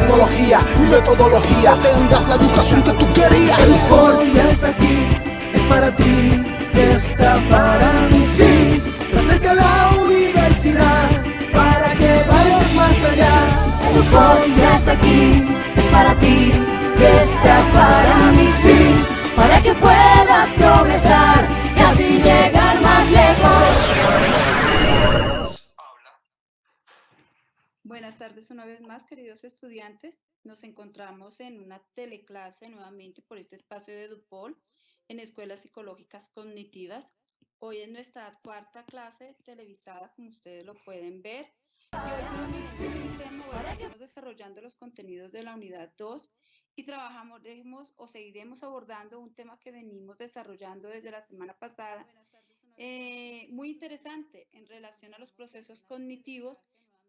tecnología y metodología, tendrás la educación que tú querías. El UPOL ya está aquí, es para ti, está para mí, sí. Te acerca la universidad para que vayas más allá. El UPOL ya está aquí, es para ti, está para mí, sí. Para que puedas progresar y así llegar más lejos. Buenas tardes una vez más, queridos estudiantes. Nos encontramos en una teleclase nuevamente por este espacio de DuPol en Escuelas Psicológicas Cognitivas. Hoy es nuestra cuarta clase televisada, como ustedes lo pueden ver. Y hoy tenemos un tema, estamos desarrollando los contenidos de la unidad 2 y seguiremos abordando un tema que venimos desarrollando desde la semana pasada. Muy interesante en relación a los procesos cognitivos,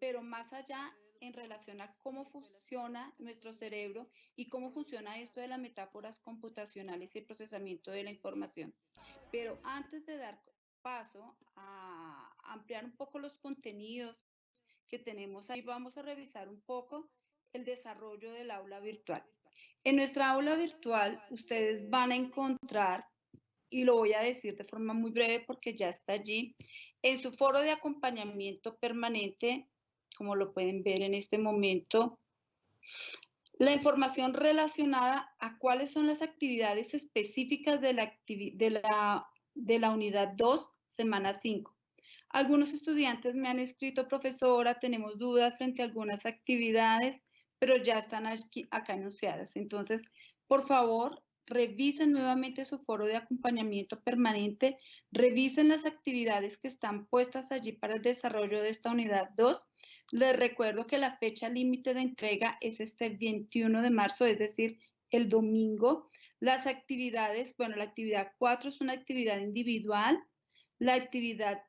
pero más allá en relación a cómo funciona nuestro cerebro y cómo funciona esto de las metáforas computacionales y el procesamiento de la información. Pero antes de dar paso a ampliar un poco los contenidos que tenemos ahí, vamos a revisar un poco el desarrollo del aula virtual. En nuestra aula virtual, ustedes van a encontrar, y lo voy a decir de forma muy breve porque ya está allí, en su foro de acompañamiento permanente, como lo pueden ver en este momento, la información relacionada a cuáles son las actividades específicas de la unidad 2, semana 5. Algunos estudiantes me han escrito, profesora, tenemos dudas frente a algunas actividades, pero ya están acá anunciadas. Entonces, por favor, revisen nuevamente su foro de acompañamiento permanente, revisen las actividades que están puestas allí para el desarrollo de esta unidad 2. Les recuerdo que la fecha límite de entrega es este 21 de marzo, es decir, el domingo. Las actividades, bueno, la actividad 4 es una actividad individual, la actividad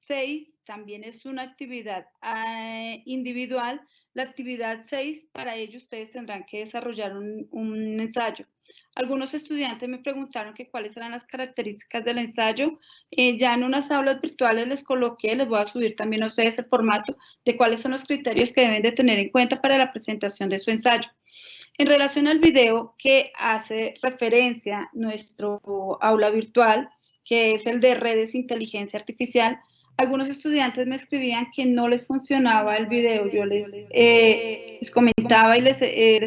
6 también es una actividad individual. La actividad 6, para ello ustedes tendrán que desarrollar un ensayo. Algunos estudiantes me preguntaron que cuáles eran las características del ensayo. Ya en unas aulas virtuales les coloqué, les voy a subir también a ustedes el formato de cuáles son los criterios que deben de tener en cuenta para la presentación de su ensayo. En relación al video que hace referencia nuestro aula virtual, que es el de redes de inteligencia artificial, algunos estudiantes me escribían que no les funcionaba el video. Yo les comentaba y les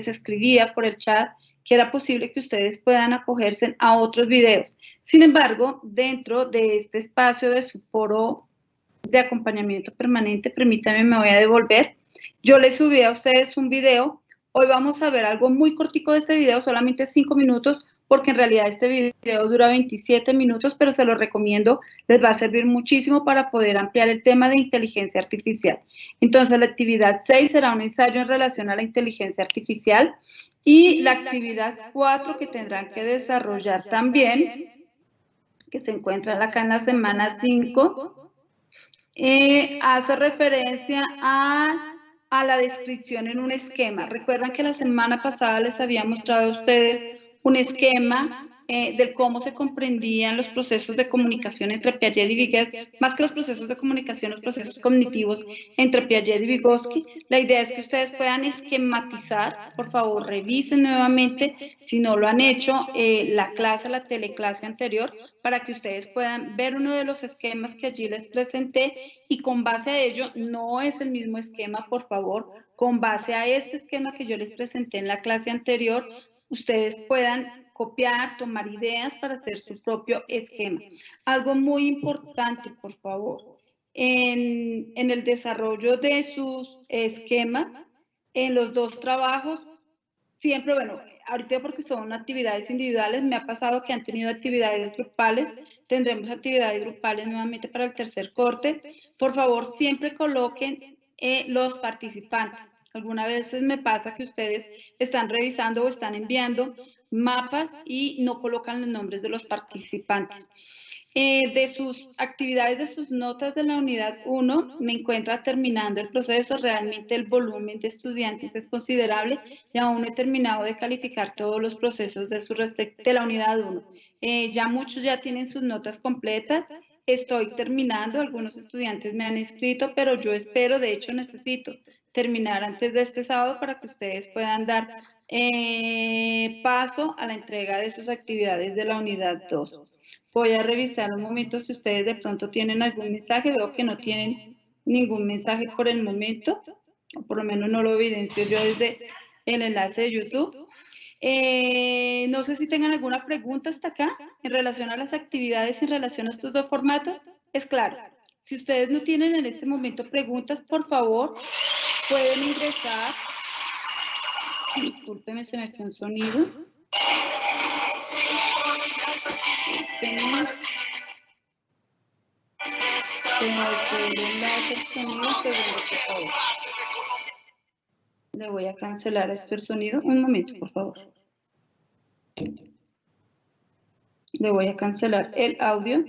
escribía por el chat que era posible que ustedes puedan acogerse a otros videos. Sin embargo, dentro de este espacio de su foro de acompañamiento permanente, permítanme, me voy a devolver. Yo les subí a ustedes un video. Hoy vamos a ver algo muy cortico de este video, solamente 5 minutos, porque en realidad este video dura 27 minutos, pero se lo recomiendo, les va a servir muchísimo para poder ampliar el tema de inteligencia artificial. Entonces, la actividad 6 será un ensayo en relación a la inteligencia artificial y la actividad 4 que tendrán que desarrollar también, que se encuentra acá en la semana 5, hace referencia a la descripción en un esquema. Recuerdan que la semana pasada les había mostrado a ustedes un esquema de cómo se comprendían los procesos de comunicación entre Piaget y Vygotsky, más que los procesos de comunicación, los procesos cognitivos entre Piaget y Vygotsky. La idea es que ustedes puedan esquematizar, por favor, revisen nuevamente, si no lo han hecho, la teleclase anterior, para que ustedes puedan ver uno de los esquemas que allí les presenté y con base a ello, no es el mismo esquema, por favor, con base a este esquema que yo les presenté en la clase anterior, ustedes puedan copiar, tomar ideas para hacer su propio esquema. Algo muy importante, por favor, en el desarrollo de sus esquemas, en los dos trabajos, siempre, bueno, ahorita porque son actividades individuales, me ha pasado que han tenido actividades grupales, tendremos actividades grupales nuevamente para el tercer corte. Por favor, siempre coloquen los participantes. Algunas veces me pasa que ustedes están revisando o están enviando mapas y no colocan los nombres de los participantes. De sus actividades, de sus notas de la unidad 1, me encuentra terminando el proceso. Realmente el volumen de estudiantes es considerable y aún no he terminado de calificar todos los procesos de la unidad 1. Ya muchos ya tienen sus notas completas. Estoy terminando, algunos estudiantes me han escrito, pero yo espero, de hecho necesito terminar antes de este sábado para que ustedes puedan dar paso a la entrega de sus actividades de la unidad 2. Voy a revisar un momento si ustedes de pronto tienen algún mensaje. Veo que no tienen ningún mensaje por el momento, o por lo menos no lo evidencio yo desde el enlace de YouTube. No sé si tengan alguna pregunta hasta acá en relación a las actividades, en relación a estos dos formatos. Es claro, si ustedes no tienen en este momento preguntas, por favor, pueden ingresar. Discúlpeme, se me fue un sonido. Le voy a cancelar este sonido. Un momento, por favor. Le voy a cancelar el audio.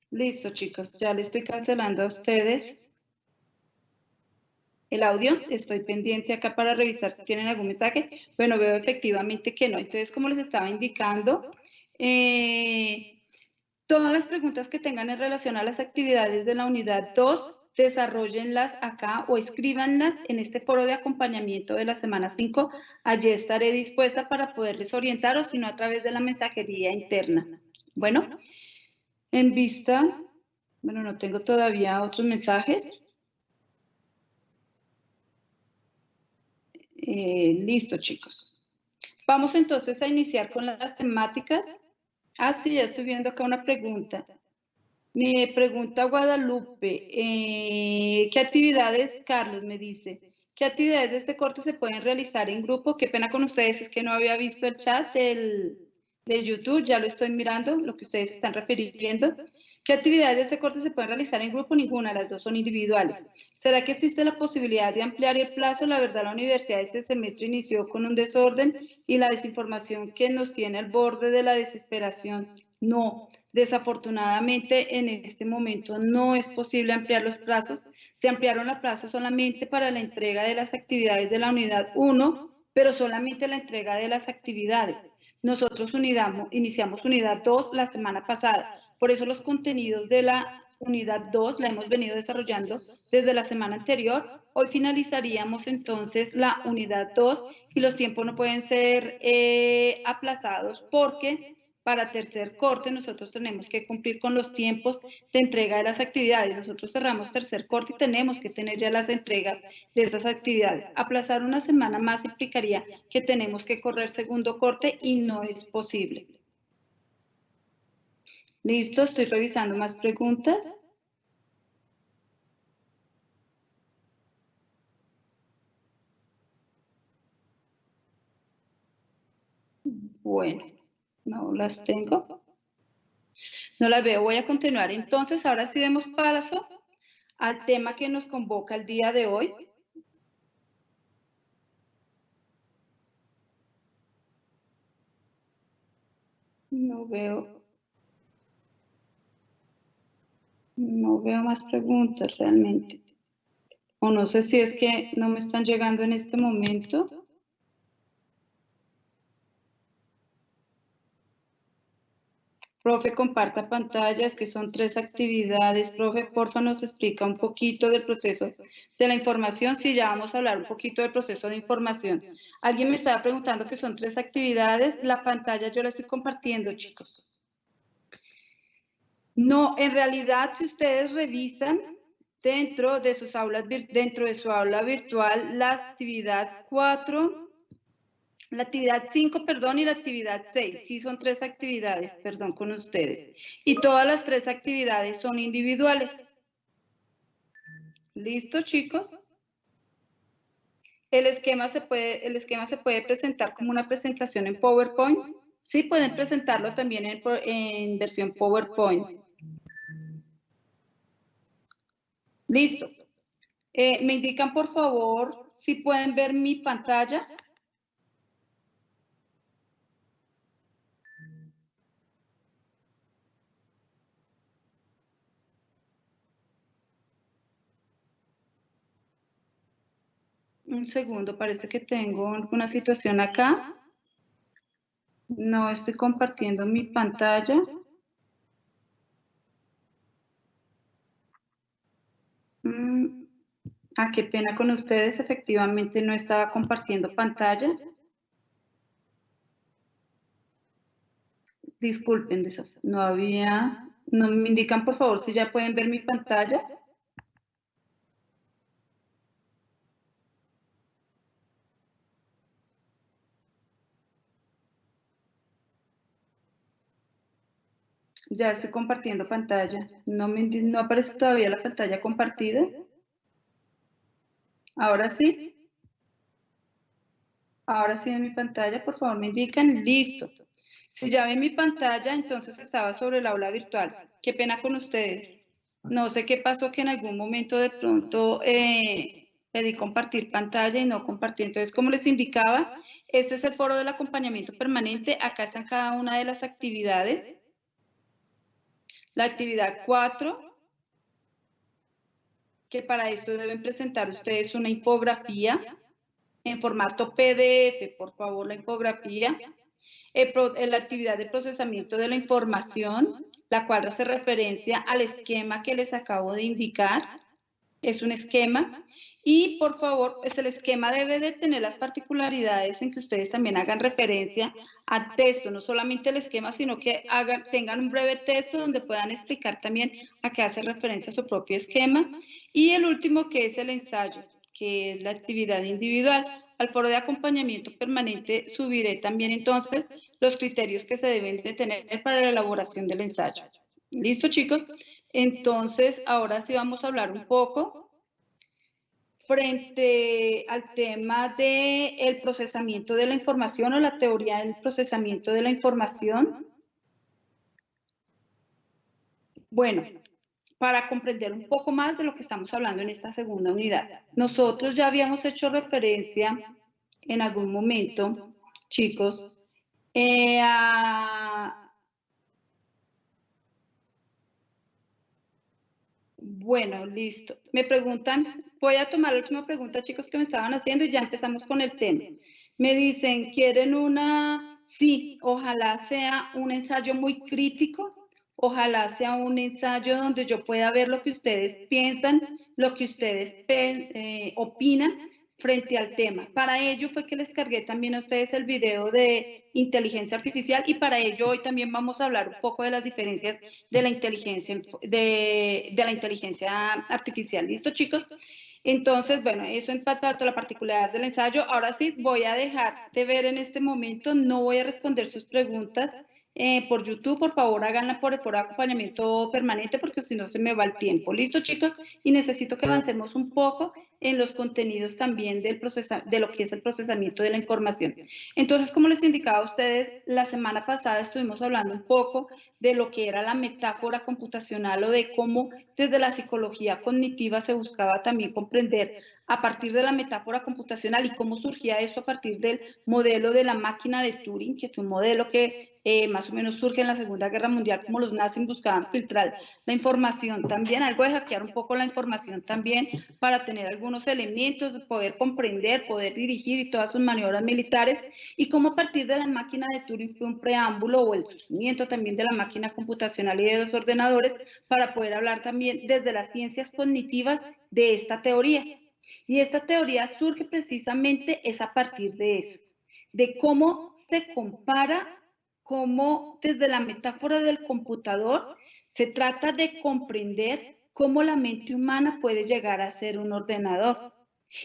Listo, chicos. Ya le estoy cancelando a ustedes el audio. Estoy pendiente acá para revisar si tienen algún mensaje. Bueno, veo efectivamente que no. Entonces, como les estaba indicando, todas las preguntas que tengan en relación a las actividades de la unidad 2, desarrollenlas acá o escríbanlas en este foro de acompañamiento de la semana 5. Allí estaré dispuesta para poderles orientar, o si no, a través de la mensajería interna. Bueno, en vista, bueno, no tengo todavía otros mensajes. Listo, chicos. Vamos entonces a iniciar con las temáticas. Ah, sí, ya estoy viendo acá una pregunta. Me pregunta Guadalupe, ¿qué actividades, Carlos me dice, qué actividades de este corte se pueden realizar en grupo? Qué pena con ustedes, es que no había visto el chat del YouTube, ya lo estoy mirando, lo que ustedes están refiriendo. ¿Qué actividades de este corte se pueden realizar en grupo? Ninguna, las dos son individuales. ¿Será que existe la posibilidad de ampliar el plazo? La verdad, la universidad este semestre inició con un desorden y la desinformación que nos tiene al borde de la desesperación. No, desafortunadamente en este momento no es posible ampliar los plazos. Se ampliaron los plazos solamente para la entrega de las actividades de la unidad 1, pero solamente la entrega de las actividades. Nosotros iniciamos unidad 2 la semana pasada. Por eso los contenidos de la unidad 2 la hemos venido desarrollando desde la semana anterior. Hoy finalizaríamos entonces la unidad 2 y los tiempos no pueden ser aplazados porque para tercer corte nosotros tenemos que cumplir con los tiempos de entrega de las actividades. Nosotros cerramos tercer corte y tenemos que tener ya las entregas de esas actividades. Aplazar una semana más implicaría que tenemos que correr segundo corte y no es posible. Listo, estoy revisando más preguntas. Bueno, no las tengo. No las veo, voy a continuar. Entonces, ahora sí demos paso al tema que nos convoca el día de hoy. No veo más preguntas realmente. O no sé si es que no me están llegando en este momento. Profe, comparta pantalla, es que son 3 actividades. Profe, porfa, nos explica un poquito del proceso de la información. Sí, ya vamos a hablar un poquito del proceso de información. Alguien me estaba preguntando que son 3 actividades. La pantalla yo la estoy compartiendo, chicos. No, en realidad, si ustedes revisan dentro de sus aulas, dentro de su aula virtual, la actividad 4... La actividad 5, perdón, y la actividad 6. Sí, son 3 actividades, perdón, con ustedes. Y todas las 3 actividades son individuales. ¿Listo, chicos? El esquema se puede presentar como una presentación en PowerPoint. Sí, pueden presentarlo también en versión PowerPoint. Listo. ¿Me indican, por favor, si pueden ver mi pantalla? Un segundo, parece que tengo alguna situación acá. No estoy compartiendo mi pantalla. Ah, qué pena con ustedes, efectivamente no estaba compartiendo pantalla. Disculpen, no me indican por favor si ya pueden ver mi pantalla. Ya estoy compartiendo pantalla. No aparece todavía la pantalla compartida. Ahora sí. Ahora sí en mi pantalla, por favor me indican. Listo. Si ya ven mi pantalla, entonces estaba sobre el aula virtual. Qué pena con ustedes. No sé qué pasó que en algún momento de pronto le di compartir pantalla y no compartí. Entonces, como les indicaba, este es el foro del acompañamiento permanente. Acá están cada una de las actividades. La actividad 4, que para esto deben presentar ustedes una infografía en formato PDF, por favor, la infografía. La actividad de procesamiento de la información, la cual hace referencia al esquema que les acabo de indicar. Es un esquema y por favor, el esquema debe de tener las particularidades en que ustedes también hagan referencia al texto, no solamente el esquema, sino que tengan un breve texto donde puedan explicar también a qué hace referencia su propio esquema. Y el último, que es el ensayo, que es la actividad individual. Al foro de acompañamiento permanente subiré también entonces los criterios que se deben de tener para la elaboración del ensayo. ¿Listo, chicos? Entonces, ahora sí vamos a hablar un poco frente al tema del procesamiento de la información o la teoría del procesamiento de la información. Bueno, para comprender un poco más de lo que estamos hablando en esta segunda unidad. Nosotros ya habíamos hecho referencia en algún momento, chicos, Bueno, listo. Me preguntan, voy a tomar la última pregunta, chicos, que me estaban haciendo y ya empezamos con el tema. Me dicen, ¿quieren una? Sí, ojalá sea un ensayo muy crítico, ojalá sea un ensayo donde yo pueda ver lo que ustedes piensan, lo que ustedes opinan frente al tema. Para ello fue que les cargué también a ustedes el video de inteligencia artificial y para ello hoy también vamos a hablar un poco de las diferencias de la inteligencia, de la inteligencia artificial. ¿Listo, chicos? Entonces, bueno, eso en cuanto a la particularidad del ensayo. Ahora sí, voy a dejar de ver en este momento, no voy a responder sus preguntas por YouTube, por favor háganla por acompañamiento permanente porque si no se me va el tiempo. ¿Listo, chicos? Y necesito que avancemos un poco en los contenidos también de lo que es el procesamiento de la información. Entonces, como les indicaba a ustedes, la semana pasada estuvimos hablando un poco de lo que era la metáfora computacional o de cómo desde la psicología cognitiva se buscaba también comprender a partir de la metáfora computacional y cómo surgía esto a partir del modelo de la máquina de Turing, que fue un modelo que más o menos surge en la Segunda Guerra Mundial, como los nazis buscaban filtrar la información también, algo de hackear un poco la información también para tener algunos elementos, poder comprender, poder dirigir y todas sus maniobras militares, y cómo a partir de la máquina de Turing fue un preámbulo o el surgimiento también de la máquina computacional y de los ordenadores para poder hablar también desde las ciencias cognitivas de esta teoría. Y esta teoría surge precisamente es a partir de eso, de cómo se compara, cómo desde la metáfora del computador se trata de comprender cómo la mente humana puede llegar a ser un ordenador.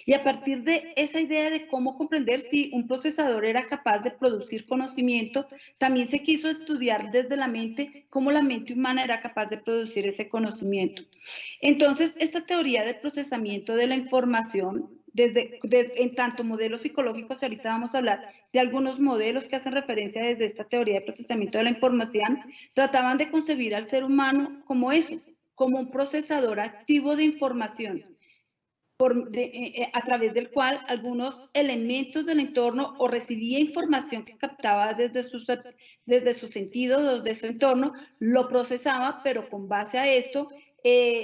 Y a partir de esa idea de cómo comprender si un procesador era capaz de producir conocimiento, también se quiso estudiar desde la mente cómo la mente humana era capaz de producir ese conocimiento. Entonces, esta teoría del procesamiento de la información, en tanto modelos psicológicos, ahorita vamos a hablar de algunos modelos que hacen referencia desde esta teoría de procesamiento de la información, trataban de concebir al ser humano como eso, como un procesador activo de información, a través del cual algunos elementos del entorno o recibía información que captaba desde sus sentidos, desde su entorno, lo procesaba, pero con base a esto,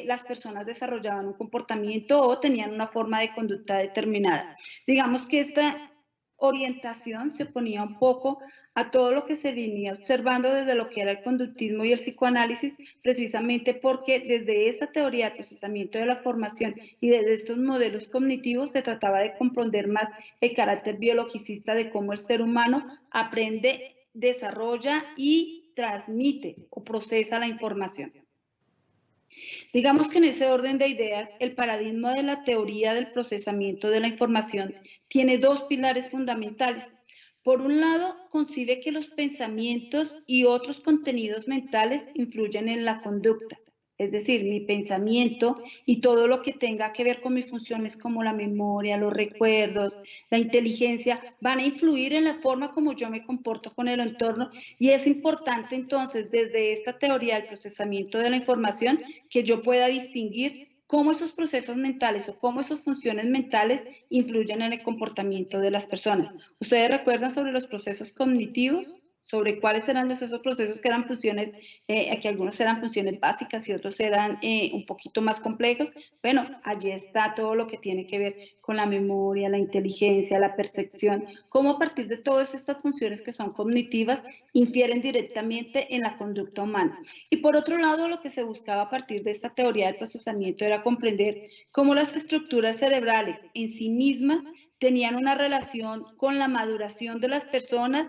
las personas desarrollaban un comportamiento o tenían una forma de conducta determinada. Digamos que esta orientación se oponía un poco a todo lo que se venía observando desde lo que era el conductismo y el psicoanálisis, precisamente porque desde esta teoría del procesamiento de la formación y desde estos modelos cognitivos se trataba de comprender más el carácter biologicista de cómo el ser humano aprende, desarrolla y transmite o procesa la información. Digamos que en ese orden de ideas, el paradigma de la teoría del procesamiento de la información tiene dos pilares fundamentales. Por un lado, concibe que los pensamientos y otros contenidos mentales influyen en la conducta. Es decir, mi pensamiento y todo lo que tenga que ver con mis funciones como la memoria, los recuerdos, la inteligencia, van a influir en la forma como yo me comporto con el entorno, y es importante entonces desde esta teoría del procesamiento de la información que yo pueda distinguir cómo esos procesos mentales o cómo esas funciones mentales influyen en el comportamiento de las personas. ¿Ustedes recuerdan sobre los procesos cognitivos? Sobre cuáles eran esos procesos que eran funciones, que algunos eran funciones básicas y otros eran un poquito más complejos. Bueno, allí está todo lo que tiene que ver con la memoria, la inteligencia, la percepción, cómo a partir de todas estas funciones que son cognitivas infieren directamente en la conducta humana. Y por otro lado, lo que se buscaba a partir de esta teoría del procesamiento era comprender cómo las estructuras cerebrales en sí mismas tenían una relación con la maduración de las personas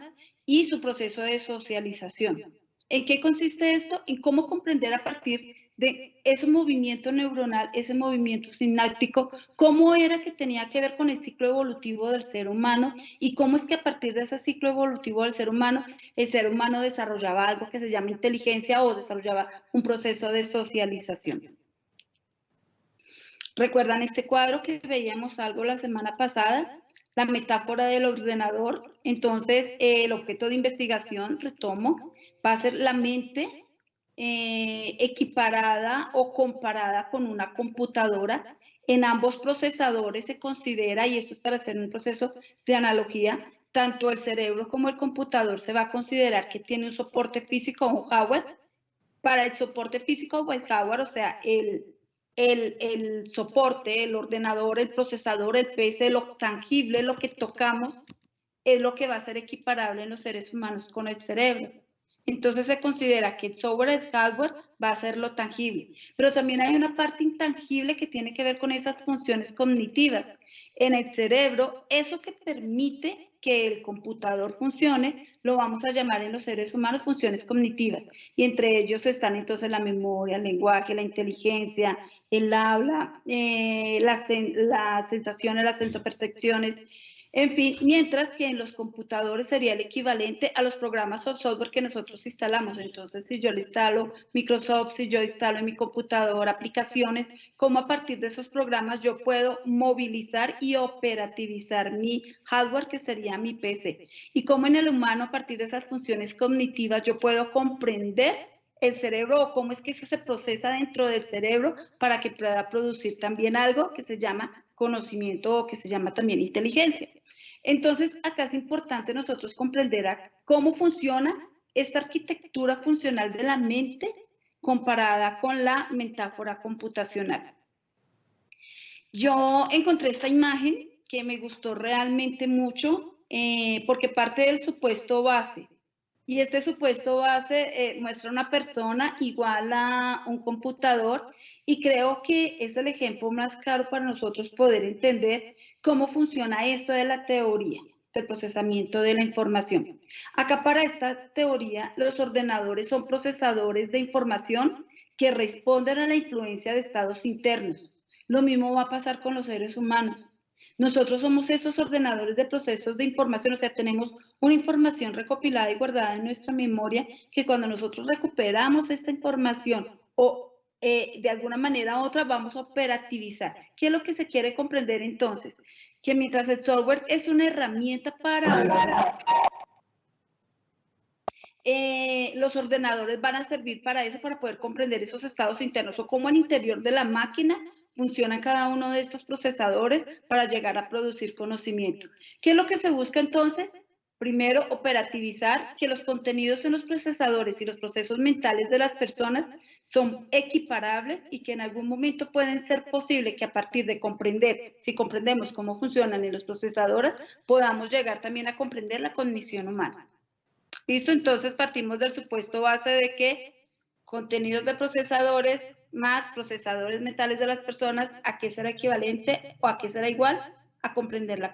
y su proceso de socialización. ¿En qué consiste esto? En cómo comprender a partir de ese movimiento neuronal, ese movimiento sináptico, cómo era que tenía que ver con el ciclo evolutivo del ser humano y cómo es que a partir de ese ciclo evolutivo del ser humano, el ser humano desarrollaba algo que se llama inteligencia o desarrollaba un proceso de socialización. ¿Recuerdan este cuadro que veíamos algo la semana pasada? La metáfora del ordenador. Entonces, el objeto de investigación, retomo, va a ser la mente equiparada o comparada con una computadora. En ambos procesadores se considera, y esto es para hacer un proceso de analogía, tanto el cerebro como el computador se va a considerar que tiene un soporte físico o un hardware. Para el soporte físico o el hardware, o sea, el soporte, el ordenador, el procesador, el PC, lo tangible, lo que tocamos, es lo que va a ser equiparable en los seres humanos con el cerebro. Entonces se considera que el software, el hardware, va a ser lo tangible. Pero también hay una parte intangible que tiene que ver con esas funciones cognitivas. En el cerebro, eso que permite que el computador funcione, lo vamos a llamar en los seres humanos funciones cognitivas. Y entre ellos están entonces la memoria, el lenguaje, la inteligencia, el habla, las sensaciones, las sensopercepciones, en fin, mientras que en los computadores sería el equivalente a los programas o software que nosotros instalamos. Entonces, si yo le instalo Microsoft, si yo instalo en mi computadora aplicaciones, cómo a partir de esos programas yo puedo movilizar y operativizar mi hardware, que sería mi PC. Y cómo en el humano, a partir de esas funciones cognitivas, yo puedo comprender el cerebro o cómo es que eso se procesa dentro del cerebro para que pueda producir también algo que se llama conocimiento o que se llama también inteligencia. Entonces, acá es importante nosotros comprender cómo funciona esta arquitectura funcional de la mente comparada con la metáfora computacional. Yo encontré esta imagen que me gustó realmente mucho porque parte del supuesto base. Y este supuesto base muestra una persona igual a un computador, y creo que es el ejemplo más claro para nosotros poder entender cómo funciona esto de la teoría del procesamiento de la información. Acá para esta teoría, los ordenadores son procesadores de información que responden a la influencia de estados internos. Lo mismo va a pasar con los seres humanos. Nosotros somos esos ordenadores de procesos de información, o sea, tenemos una información recopilada y guardada en nuestra memoria que cuando nosotros recuperamos esta información o de alguna manera u otra vamos a operativizar. ¿Qué es lo que se quiere comprender entonces? Que mientras el software es una herramienta para los ordenadores van a servir para eso, para poder comprender esos estados internos o cómo al interior de la máquina funciona cada uno de estos procesadores para llegar a producir conocimiento. ¿Qué es lo que se busca entonces? Primero, operativizar que los contenidos en los procesadores y los procesos mentales de las personas son equiparables y que en algún momento pueden ser posible que a partir de comprender, si comprendemos cómo funcionan en los procesadores, podamos llegar también a comprender la cognición humana. ¿Listo? Entonces partimos del supuesto base de que contenidos de procesadores más procesadores mentales de las personas, ¿a qué será equivalente o a qué será igual? A comprender la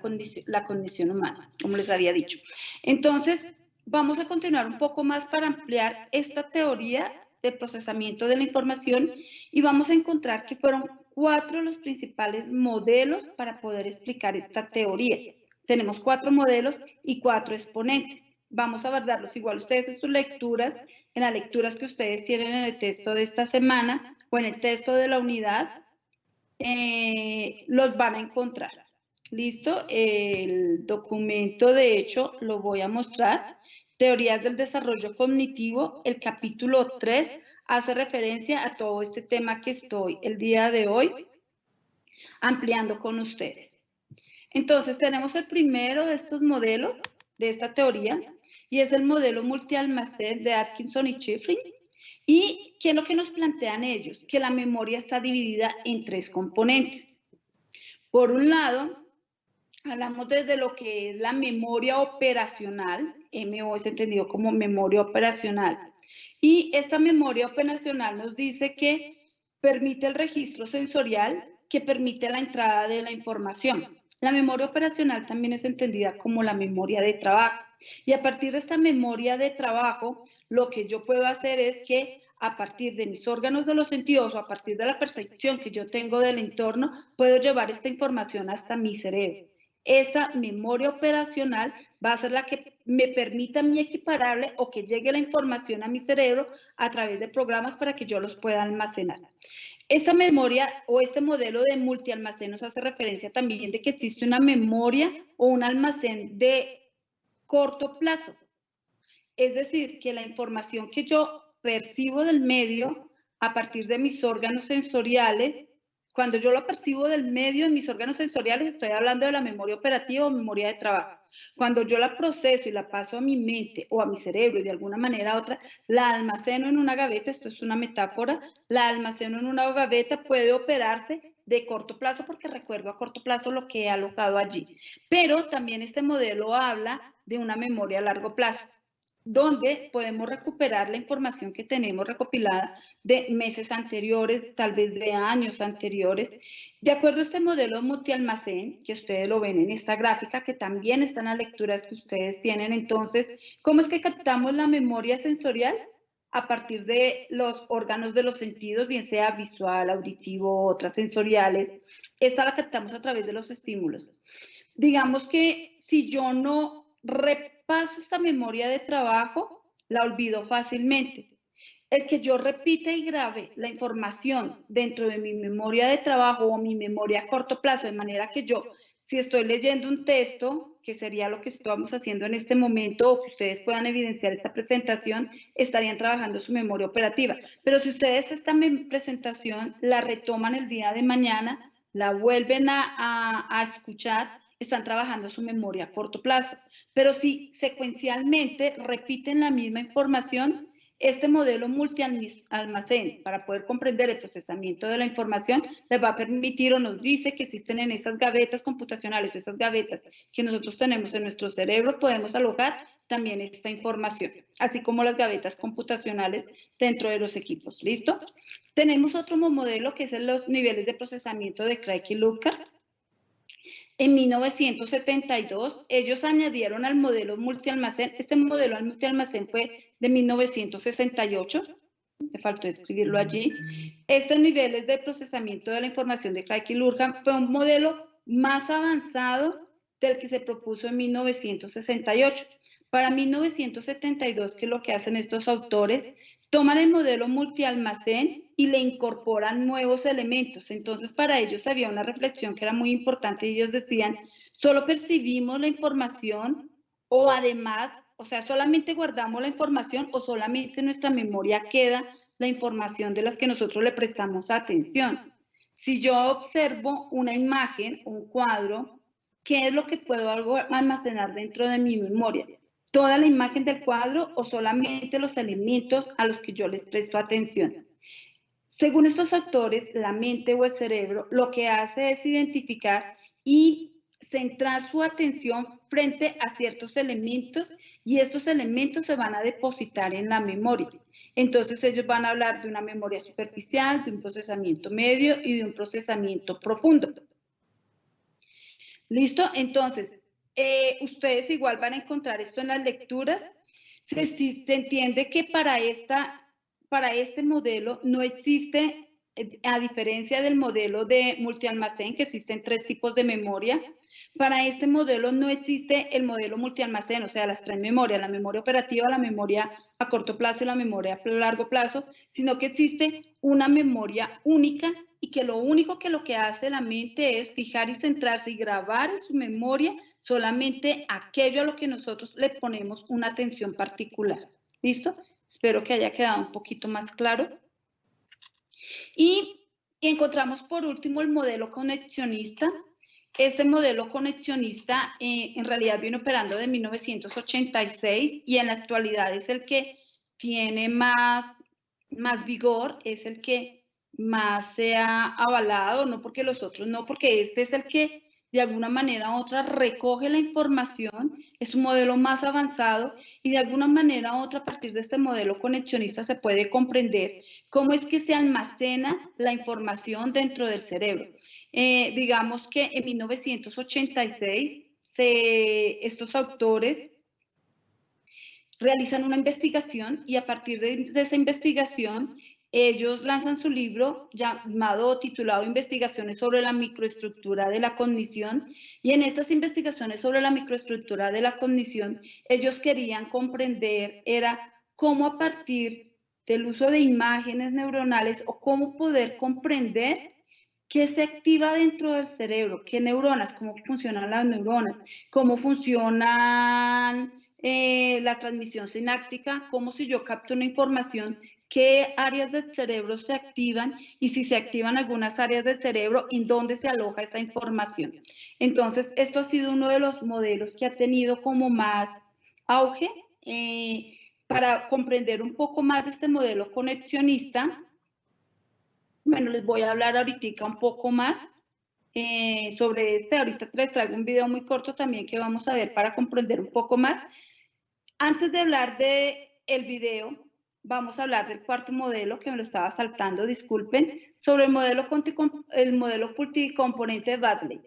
condición humana, como les había dicho. Entonces, vamos a continuar un poco más para ampliar esta teoría de procesamiento de la información y vamos a encontrar que fueron 4 los principales modelos para poder explicar esta teoría. Tenemos 4 modelos y 4 exponentes. Vamos a abordarlos igual ustedes en sus lecturas, en las lecturas que ustedes tienen en el texto de esta semana o en el texto de la unidad, los van a encontrar. ¿Listo? El documento, de hecho, lo voy a mostrar. Teorías del desarrollo cognitivo, el capítulo 3 hace referencia a todo este tema que estoy el día de hoy ampliando con ustedes. Entonces, tenemos el primero de estos modelos, de esta teoría, y es el modelo multialmacén de Atkinson y Shiffrin. ¿Y qué es lo que nos plantean ellos? Que la memoria está dividida en 3 componentes. Por un lado, hablamos desde lo que es la memoria operacional, MO es entendido como memoria operacional, y esta memoria operacional nos dice que permite el registro sensorial, que permite la entrada de la información. La memoria operacional también es entendida como la memoria de trabajo, y a partir de esta memoria de trabajo, lo que yo puedo hacer es que a partir de mis órganos de los sentidos o a partir de la percepción que yo tengo del entorno, puedo llevar esta información hasta mi cerebro. Esta memoria operacional va a ser la que me permita a mí equiparable o que llegue la información a mi cerebro a través de programas para que yo los pueda almacenar. Esta memoria o este modelo de multialmacén nos hace referencia también de que existe una memoria o un almacén de corto plazo. Es decir, que la información que yo percibo del medio a partir de mis órganos sensoriales, cuando yo lo percibo del medio en mis órganos sensoriales, estoy hablando de la memoria operativa o memoria de trabajo. Cuando yo la proceso y la paso a mi mente o a mi cerebro y de alguna manera u otra, la almaceno en una gaveta, esto es una metáfora, la almaceno en una gaveta, puede operarse de corto plazo porque recuerdo a corto plazo lo que he alojado allí. Pero también este modelo habla de una memoria a largo plazo, donde podemos recuperar la información que tenemos recopilada de meses anteriores, tal vez de años anteriores. De acuerdo a este modelo multialmacén, que ustedes lo ven en esta gráfica, que también están las lecturas que ustedes tienen, entonces, ¿cómo es que captamos la memoria sensorial? A partir de los órganos de los sentidos, bien sea visual, auditivo, otras sensoriales. Esta la captamos a través de los estímulos. Digamos que si yo no repaso esta memoria de trabajo, la olvido fácilmente. El que yo repita y grabe la información dentro de mi memoria de trabajo o mi memoria a corto plazo, de manera que yo, si estoy leyendo un texto, que sería lo que estamos haciendo en este momento, o que ustedes puedan evidenciar esta presentación, estarían trabajando su memoria operativa. Pero si ustedes esta presentación la retoman el día de mañana, la vuelven a escuchar, están trabajando su memoria a corto plazo. Pero si secuencialmente repiten la misma información, este modelo multialmacén, para poder comprender el procesamiento de la información, les va a permitir o nos dice que existen en esas gavetas computacionales, esas gavetas que nosotros tenemos en nuestro cerebro, podemos alojar también esta información, así como las gavetas computacionales dentro de los equipos. ¿Listo? Tenemos otro modelo que es los niveles de procesamiento de Craig y Lukar. En 1972, ellos añadieron al modelo multialmacén, este modelo al multialmacén fue de 1968, me faltó escribirlo allí. Estos niveles de procesamiento de la información de Craig y Lukar fue un modelo más avanzado del que se propuso en 1968. Para 1972, ¿qué es lo que hacen estos autores? Toman el modelo multialmacén y le incorporan nuevos elementos. Entonces, para ellos había una reflexión que era muy importante y ellos decían, solo percibimos la información o además, o sea, solamente guardamos la información o solamente en nuestra memoria queda la información de las que nosotros le prestamos atención. Si yo observo una imagen, un cuadro, ¿qué es lo que puedo almacenar dentro de mi memoria? ¿Toda la imagen del cuadro o solamente los elementos a los que yo les presto atención? Según estos autores, la mente o el cerebro lo que hace es identificar y centrar su atención frente a ciertos elementos y estos elementos se van a depositar en la memoria. Entonces ellos van a hablar de una memoria superficial, de un procesamiento medio y de un procesamiento profundo. ¿Listo? Entonces, ustedes igual van a encontrar esto en las lecturas. Se entiende que para este modelo no existe, a diferencia del modelo de multialmacén, que existen 3 tipos de memoria, para este modelo no existe el modelo multialmacén, o sea, las 3 memorias, la memoria operativa, la memoria a corto plazo y la memoria a largo plazo, sino que existe una memoria única y que lo único que hace la mente es fijar y centrarse y grabar en su memoria solamente aquello a lo que nosotros le ponemos una atención particular. ¿Listo? Espero que haya quedado un poquito más claro. Y encontramos por último el modelo conexionista. Este modelo conexionista en realidad viene operando de 1986 y en la actualidad es el que tiene más vigor, es el que más se ha avalado, no porque los otros no, porque este es el que de alguna manera u otra recoge la información, es un modelo más avanzado y de alguna manera u otra a partir de este modelo conexionista se puede comprender cómo es que se almacena la información dentro del cerebro. Digamos que en 1986 estos autores realizan una investigación y a partir de esa investigación ellos lanzan su libro llamado, titulado Investigaciones sobre la microestructura de la cognición, y en estas investigaciones sobre la microestructura de la cognición ellos querían comprender era cómo a partir del uso de imágenes neuronales o cómo poder comprender qué se activa dentro del cerebro, qué neuronas, cómo funcionan las neuronas, cómo funcionan la transmisión sináptica, como si yo capto una información, qué áreas del cerebro se activan y si se activan algunas áreas del cerebro, en dónde se aloja esa información. Entonces, esto ha sido uno de los modelos que ha tenido como más auge para comprender un poco más de este modelo conexionista. Bueno, les voy a hablar ahorita un poco más sobre este. Ahorita les traigo un video muy corto también que vamos a ver para comprender un poco más. Antes de hablar del video, vamos a hablar del cuarto modelo, que me lo estaba saltando, disculpen, sobre el modelo multicomponente de Baddeley.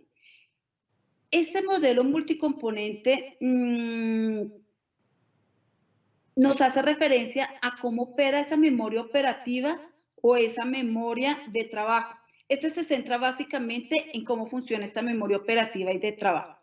Este modelo multicomponente nos hace referencia a cómo opera esa memoria operativa o esa memoria de trabajo. Este se centra básicamente en cómo funciona esta memoria operativa y de trabajo.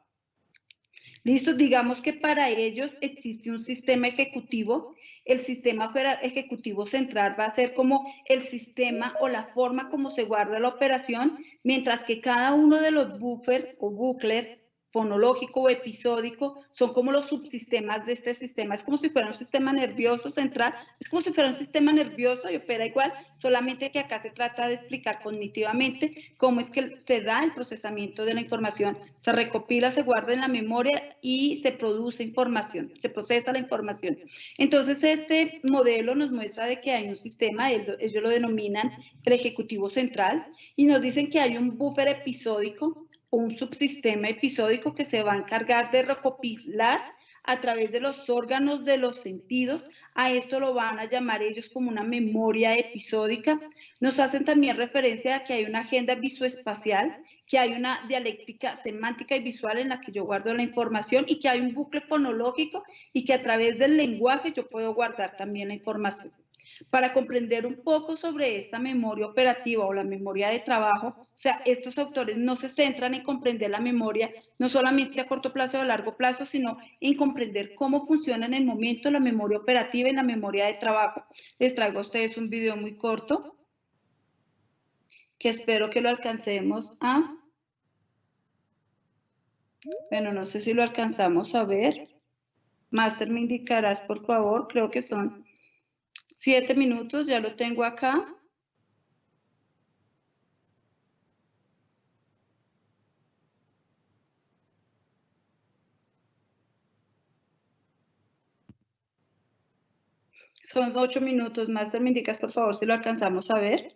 Listo, digamos que para ellos existe un sistema ejecutivo. El sistema ejecutivo central va a ser como el sistema o la forma como se guarda la operación, mientras que cada uno de los buffers o bucles fonológico o episódico son como los subsistemas de este sistema. Es como si fuera un sistema nervioso central, es como si fuera un sistema nervioso y opera igual, solamente que acá se trata de explicar cognitivamente cómo es que se da el procesamiento de la información. Se recopila, se guarda en la memoria y se produce información, se procesa la información. Entonces, este modelo nos muestra de que hay un sistema, ellos lo denominan el ejecutivo central, y nos dicen que hay un buffer episódico, un subsistema episódico que se va a encargar de recopilar a través de los órganos de los sentidos. A esto lo van a llamar ellos como una memoria episódica. Nos hacen también referencia a que hay una agenda visoespacial, que hay una dialéctica semántica y visual en la que yo guardo la información y que hay un bucle fonológico y que a través del lenguaje yo puedo guardar también la información. Para comprender un poco sobre esta memoria operativa o la memoria de trabajo, o sea, estos autores no se centran en comprender la memoria no solamente a corto plazo o a largo plazo, sino en comprender cómo funciona en el momento la memoria operativa y la memoria de trabajo. Les traigo a ustedes un video muy corto que espero que lo alcancemos a... Bueno, no sé si lo alcanzamos a ver. Máster, me indicarás, por favor, creo que son 7 minutos, ya lo tengo acá. Son 8 minutos. Master, me indicas, por favor, si lo alcanzamos a ver.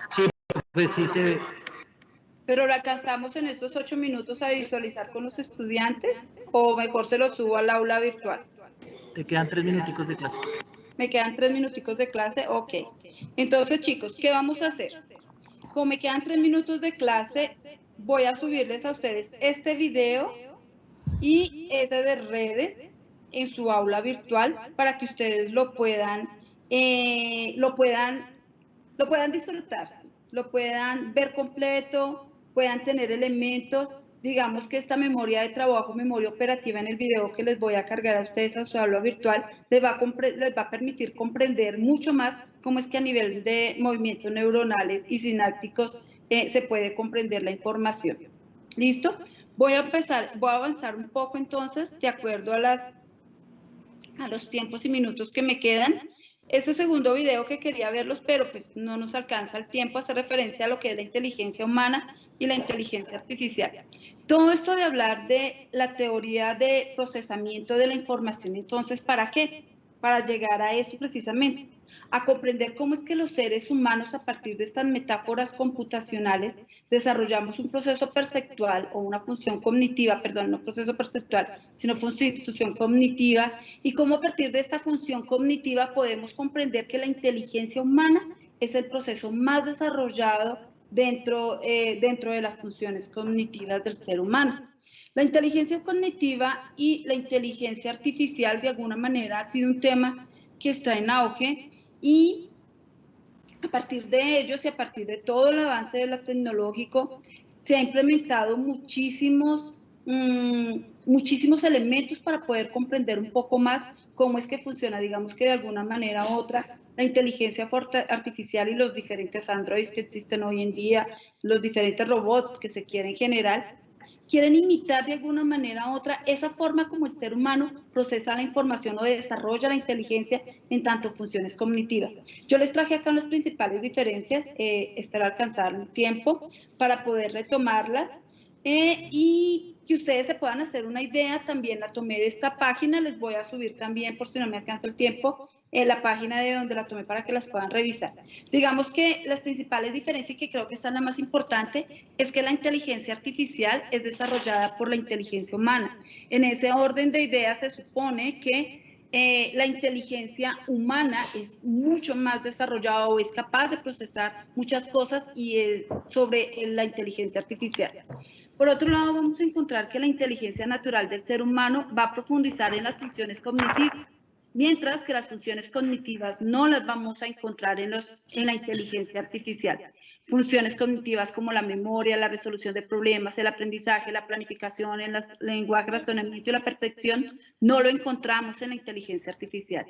Sí, pues sí se ve. ¿Pero lo alcanzamos en estos 8 minutos a visualizar con los estudiantes? ¿O mejor se lo subo al aula virtual? Te quedan 3 minuticos de clase. Me quedan 3 minuticos de clase, ok. Entonces, chicos, ¿qué vamos a hacer? Como me quedan 3 minutos de clase, voy a subirles a ustedes este video y ese de redes en su aula virtual para que ustedes lo puedan disfrutar, lo puedan ver completo, puedan tener elementos. Digamos que esta memoria de trabajo, memoria operativa en el video que les voy a cargar a ustedes a su aula virtual, les va a permitir comprender mucho más cómo es que a nivel de movimientos neuronales y sinápticos se puede comprender la información. ¿Listo? Voy a avanzar un poco entonces, de acuerdo a los tiempos y minutos que me quedan. Este segundo video que quería verlos, pero pues no nos alcanza el tiempo, hace referencia a lo que es la inteligencia humana y la inteligencia artificial. Todo esto de hablar de la teoría de procesamiento de la información, entonces, ¿para qué? Para llegar a esto precisamente, a comprender cómo es que los seres humanos, a partir de estas metáforas computacionales, desarrollamos un proceso perceptual o una función cognitiva, perdón, no proceso perceptual, sino función cognitiva, y cómo a partir de esta función cognitiva podemos comprender que la inteligencia humana es el proceso más desarrollado dentro de las funciones cognitivas del ser humano. La inteligencia cognitiva y la inteligencia artificial de alguna manera ha sido un tema que está en auge, y a partir de ellos y a partir de todo el avance de lo tecnológico se ha implementado muchísimos elementos para poder comprender un poco más cómo es que funciona, digamos que de alguna manera u otra, la inteligencia artificial y los diferentes androides que existen hoy en día, los diferentes robots que se quieren generar, quieren imitar de alguna manera u otra esa forma como el ser humano procesa la información o desarrolla la inteligencia en tanto funciones cognitivas. Yo les traje acá las principales diferencias, espero alcanzar el tiempo para poder retomarlas y que ustedes se puedan hacer una idea. También la tomé de esta página, les voy a subir también, por si no me alcanza el tiempo, la página de donde la tomé para que las puedan revisar. Digamos que las principales diferencias, que creo que esta es la más importante, es que la inteligencia artificial es desarrollada por la inteligencia humana. En ese orden de ideas se supone que la inteligencia humana es mucho más desarrollada o es capaz de procesar muchas cosas sobre la inteligencia artificial. Por otro lado, vamos a encontrar que la inteligencia natural del ser humano va a profundizar en las funciones cognitivas, mientras que las funciones cognitivas no las vamos a encontrar en la inteligencia artificial. Funciones cognitivas como la memoria, la resolución de problemas, el aprendizaje, la planificación, el lenguaje, razonamiento y la percepción, no lo encontramos en la inteligencia artificial.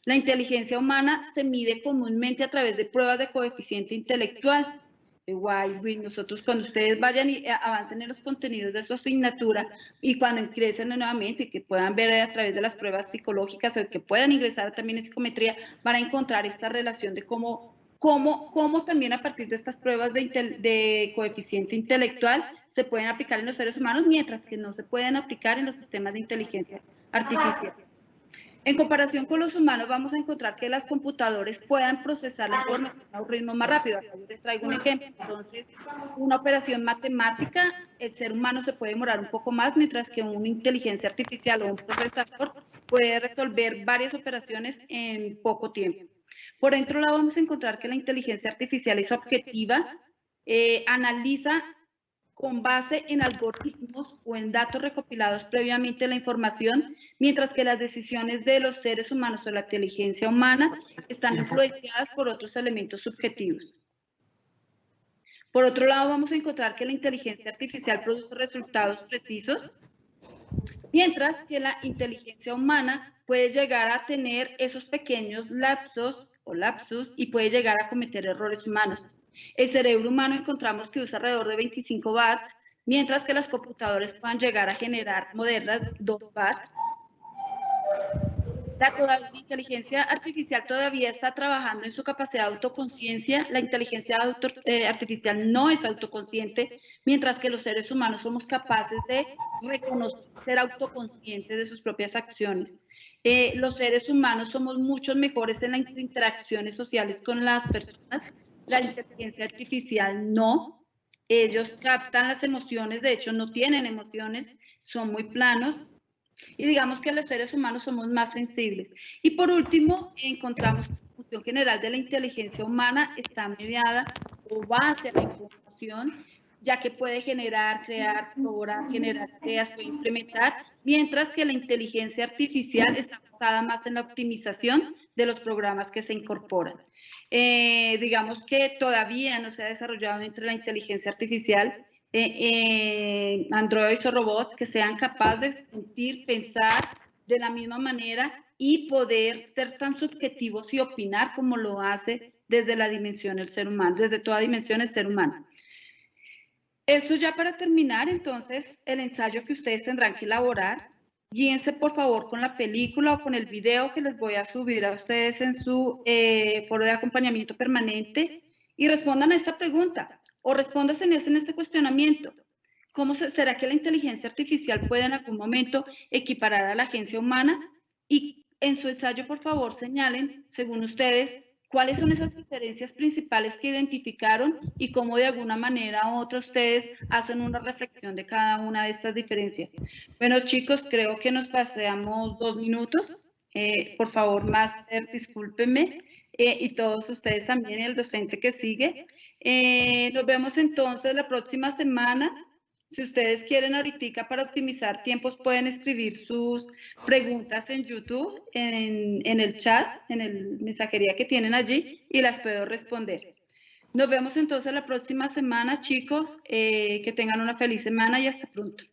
La inteligencia humana se mide comúnmente a través de pruebas de coeficiente intelectual. Nosotros, cuando ustedes vayan y avancen en los contenidos de su asignatura y cuando ingresen nuevamente y que puedan ver a través de las pruebas psicológicas o que puedan ingresar también en psicometría, van a encontrar esta relación de cómo también a partir de estas pruebas de coeficiente intelectual se pueden aplicar en los seres humanos, mientras que no se pueden aplicar en los sistemas de inteligencia artificial. En comparación con los humanos, vamos a encontrar que las computadoras puedan procesar la información a un ritmo más rápido. Acá les traigo un ejemplo. Entonces, una operación matemática, el ser humano se puede demorar un poco más, mientras que una inteligencia artificial o un procesador puede resolver varias operaciones en poco tiempo. Por otro lado, vamos a encontrar que la inteligencia artificial es objetiva, analiza con base en algoritmos o en datos recopilados previamente la información, mientras que las decisiones de los seres humanos o la inteligencia humana están influenciadas por otros elementos subjetivos. Por otro lado, vamos a encontrar que la inteligencia artificial produce resultados precisos, mientras que la inteligencia humana puede llegar a tener esos pequeños lapsos y puede llegar a cometer errores humanos. El cerebro humano encontramos que usa alrededor de 25 watts, mientras que las computadoras puedan llegar a generar modernas 2 watts. La inteligencia artificial todavía está trabajando en su capacidad de autoconciencia. La inteligencia artificial no es autoconsciente, mientras que los seres humanos somos capaces de reconocer, ser autoconscientes de sus propias acciones. Los seres humanos somos mucho mejores en las interacciones sociales con las personas. La inteligencia artificial no. Ellos captan las emociones, de hecho no tienen emociones, son muy planos. Y digamos que los seres humanos somos más sensibles. Y por último, encontramos que la función general de la inteligencia humana está mediada o va hacia la información, ya que puede generar, crear, corroborar, generar ideas o implementar, mientras que la inteligencia artificial está basada más en la optimización de los programas que se incorporan. Digamos que todavía no se ha desarrollado entre la inteligencia artificial androides o robots que sean capaces de sentir, pensar de la misma manera y poder ser tan subjetivos y opinar como lo hace desde la dimensión del ser humano, desde toda dimensión el ser humano. Esto ya para terminar, entonces, el ensayo que ustedes tendrán que elaborar, guíense por favor con la película o con el video que les voy a subir a ustedes en su foro de acompañamiento permanente y respondan a esta pregunta o respóndase en este cuestionamiento. ¿Cómo será que la inteligencia artificial puede en algún momento equiparar a la agencia humana? Y en su ensayo, por favor, señalen, según ustedes, cuáles son esas diferencias principales que identificaron y cómo de alguna manera u otra ustedes hacen una reflexión de cada una de estas diferencias. Bueno, chicos, creo que nos paseamos 2 minutos. Por favor, máster, discúlpenme. Y todos ustedes también, el docente que sigue. Nos vemos entonces la próxima semana. Si ustedes quieren ahorita para optimizar tiempos, pueden escribir sus preguntas en YouTube, en el chat, en el mensajería que tienen allí y las puedo responder. Nos vemos entonces la próxima semana, chicos. Que tengan una feliz semana y hasta pronto.